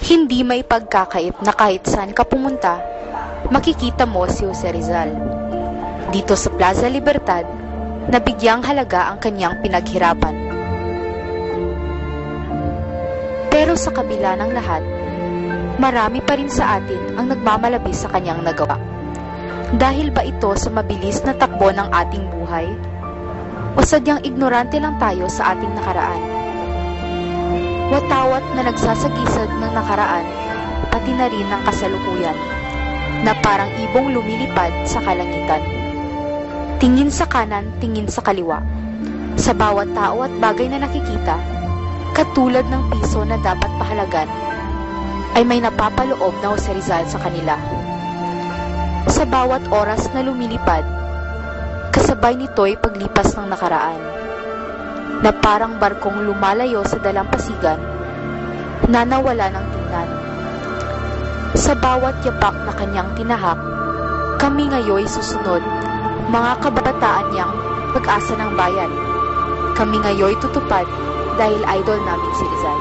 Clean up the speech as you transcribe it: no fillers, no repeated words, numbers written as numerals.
Hindi may pagkakait na kahit saan ka pumunta, makikita mo si Jose Rizal. Dito sa Plaza Libertad, nabigyang halaga ang kanyang pinaghirapan. Pero sa kabila ng lahat, marami pa rin sa atin ang nagmamalabis sa kanyang nagawa. Dahil ba ito sa mabilis na takbo ng ating buhay? O sadyang ignorante lang tayo sa ating nakaraan? Watawat na nagsasagisag ng nakaraan, pati na rin ng kasalukuyan, na parang ibong lumilipad sa kalangitan. Tingin sa kanan, tingin sa kaliwa. Sa bawat tao at bagay na nakikita, katulad ng piso na dapat pahalagan, ay may napapaloob na Jose Rizal sa kanila. Sa bawat oras na lumilipad, kasabay nito'y paglipas ng nakaraan, na parang barkong lumalayo sa dalampasigan, na nawala ng tingnan. Sa bawat yapak na kanyang tinahak, kami ngayoy susunod, mga kabataan niyang pag-asa ng bayan. Kami ngayoy tutupad dahil idol namin si Rizal.